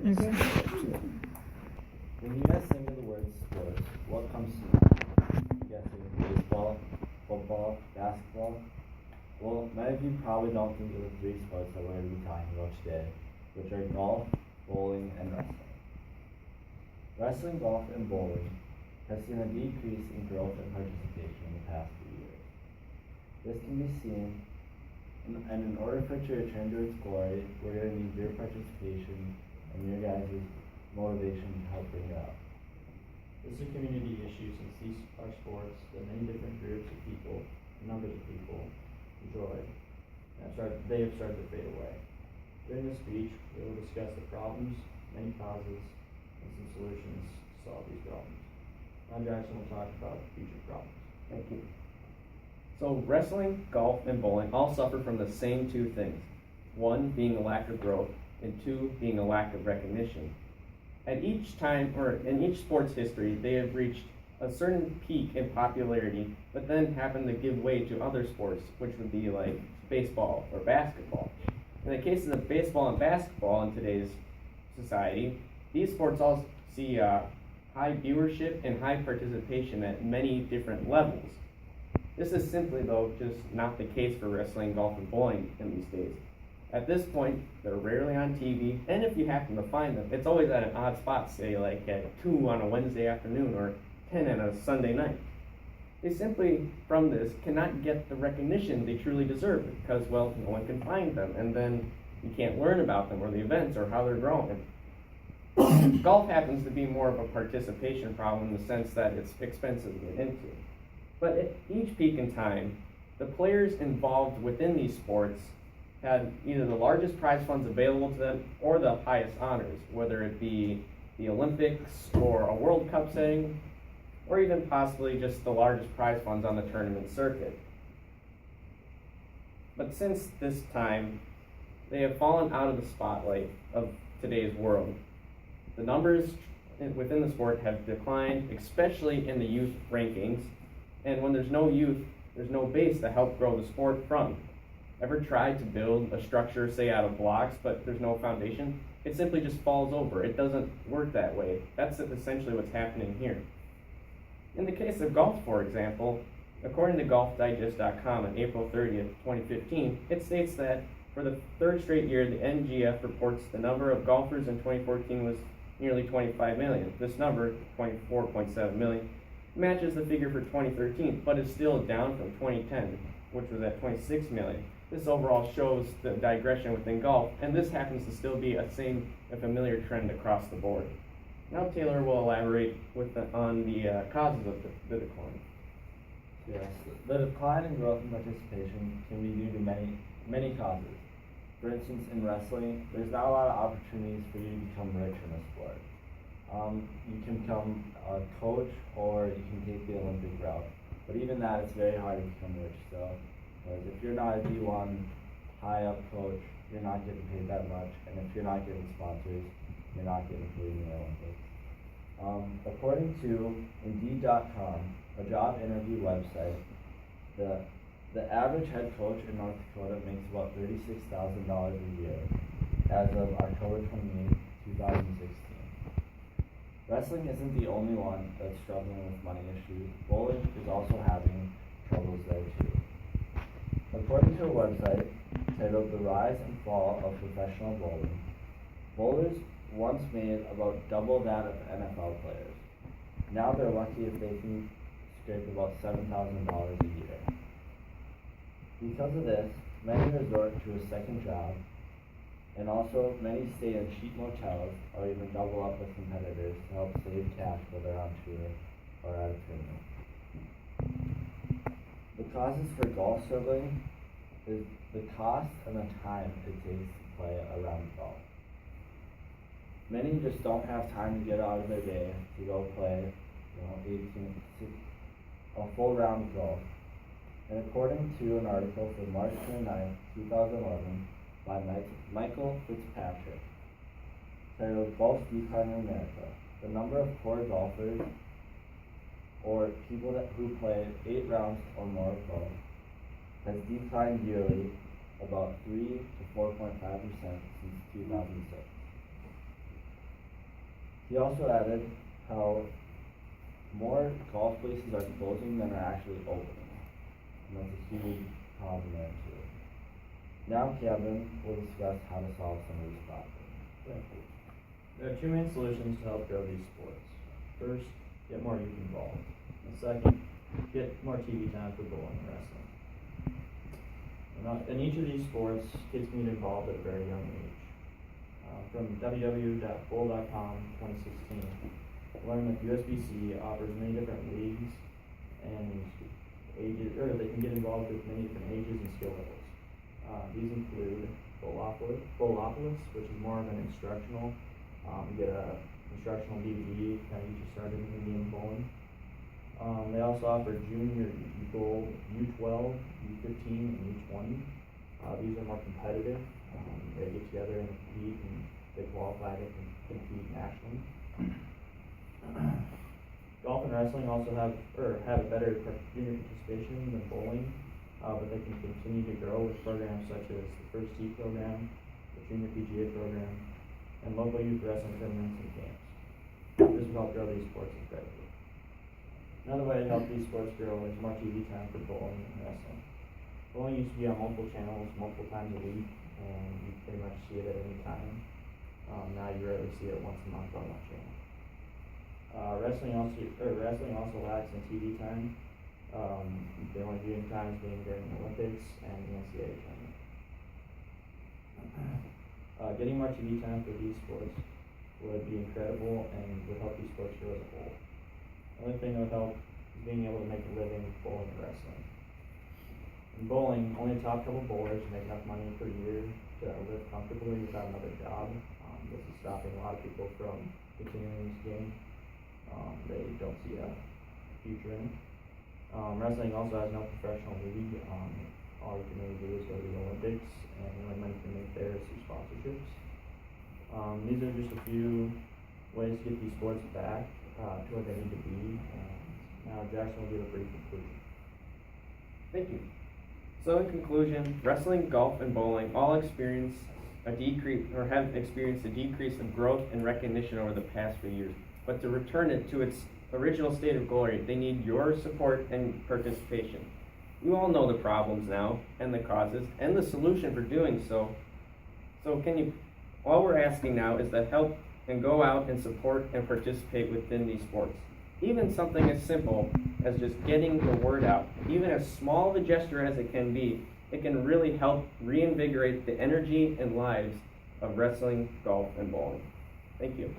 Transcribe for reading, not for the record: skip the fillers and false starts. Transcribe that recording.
Okay. When you guys think of the word sports, what comes to mind? You guys think of baseball, football, basketball? Well, many of you probably don't think of the three sports that we're going to be talking about today, which are golf, bowling, and wrestling. Wrestling, golf, and bowling has seen a decrease in growth and participation in the past few years. This can be seen, and in order for it to return to its glory, we're going to need your participation and your guys' motivation to help bring it up. This is a community issue since these are sports that many different groups of people, numbers of people, enjoy, and they have started to fade away. During this speech, we will discuss the problems, many causes, and some solutions to solve these problems. Now Jackson will talk about future problems. Thank you. So wrestling, golf, and bowling all suffer from the same two things. One being a lack of growth, and two being a lack of recognition. At each time, or in each sport's history, they have reached a certain peak in popularity, but then happen to give way to other sports, which would be like baseball or basketball. In the cases of baseball and basketball in today's society, these sports all see high viewership and high participation at many different levels. This is simply, though, just not the case for wrestling, golf, and bowling in these days. At this point, they're rarely on TV, and if you happen to find them, it's always at an odd spot, say like at 2 on a Wednesday afternoon or 10 on a Sunday night. They simply, from this, cannot get the recognition they truly deserve because, well, no one can find them, and then you can't learn about them or the events or how they're growing. Golf happens to be more of a participation problem in the sense that it's expensive to get into. But at each peak in time, the players involved within these sports had either the largest prize funds available to them or the highest honors, whether it be the Olympics or a World Cup setting, or even possibly just the largest prize funds on the tournament circuit. But since this time, they have fallen out of the spotlight of today's world. The numbers within the sport have declined, especially in the youth rankings, and when there's no youth, there's no base to help grow the sport from. Ever tried to build a structure, say out of blocks, but there's no foundation? It simply just falls over. It doesn't work that way. That's essentially what's happening here. In the case of golf, for example, according to golfdigest.com on April 30th, 2015, it states that for the third straight year, the NGF reports the number of golfers in 2014 was nearly 25 million. This number, 24.7 million, matches the figure for 2013, but is still down from 2010, which was at 26 million. This overall shows the digression within golf, and this happens to still be a familiar trend across the board. Now Taylor will elaborate on the causes of the decline. Yes, the decline in growth and participation can be due to many causes. For instance, in wrestling, there's not a lot of opportunities for you to become rich in a sport. You can become a coach or you can take the Olympic route, but even that, it's very hard to become rich still. Because if you're not a D1 high up coach, you're not getting paid that much, and if you're not getting sponsors, you're not getting paid in the Olympics. According to Indeed.com, a job interview website, the average head coach in North Dakota makes about $36,000 a year as of October 28, 2016. Wrestling isn't the only one that's struggling with money issues. Bowling is also having troubles there too. According to a website titled The Rise and Fall of Professional Bowling, bowlers once made about double that of NFL players. Now they're lucky if they can scrape about $7,000 a year. Because of this, many resort to a second job, and also many stay in cheap motels or even double up with competitors to help save cash while they're on tour or at a tournament. The causes for golf struggling is the cost and the time it takes to play a round of golf. Many just don't have time to get out of their day to go play, a full round of golf. And according to an article from March 29, 2011, by Michael Fitzpatrick, titled Golf Decline in America, the number of poor golfers, or people who play 8 rounds or more of golf, has declined yearly about 3 to 4.5% since 2006. He also added how more golf places are closing than are actually opening. And that's a huge problem there too. Now Kevin will discuss how to solve some of these problems. There are two main solutions to help grow these sports. First, get more youth involved. And second, get more TV time for bowling and wrestling. In each of these sports, kids can get involved at a very young age. From www.bowl.com 2016, learn that USBC offers many different leagues and ages, or they can get involved with many different ages and skill levels. These include Bowlopolis, which is more of an instructional. You get a instructional DVD, kind of get you started in the game of bowling. They also offer junior gold U12, U15, and U20. These are more competitive. They get together and compete, and they qualify to compete nationally. Golf and wrestling also have a better junior participation than bowling, but they can continue to grow with programs such as the First Tee program, the Junior PGA program, and local youth wrestling tournaments and camps. This will help grow these sports incredibly. Another way to help these sports grow is more TV time for bowling and wrestling. Bowling used to be on multiple channels, multiple times a week, and you pretty much see it at any time. Now you rarely see it once a month on that channel. Wrestling also lacks in TV time. The only viewing times being during the Olympics and the NCAA tournament. Getting more TV time for these sports would be incredible and would help these sports grow as a whole. Another thing that would help is being able to make a living with bowling and wrestling. In bowling, only the top couple bowlers make enough money per year to live comfortably without another job. This is stopping a lot of people from continuing this game. They don't see a future in it. Wrestling also has no professional league. All you can really do is go to the Olympics, and the only money you can make there is through sponsorships. These are just a few ways to get these sports back to where they need to be. Now Jackson will give a brief conclusion. Thank you. So in conclusion, wrestling, golf, and bowling all experience a decrease, or have experienced a decrease of growth and recognition over the past few years. But to return it to its original state of glory, they need your support and participation. You all know the problems now, and the causes, and the solution for doing so. So all we're asking now is to help and go out and support and participate within these sports. Even something as simple as just getting the word out, even as small of a gesture as it can be, it can really help reinvigorate the energy and lives of wrestling, golf, and bowling. Thank you.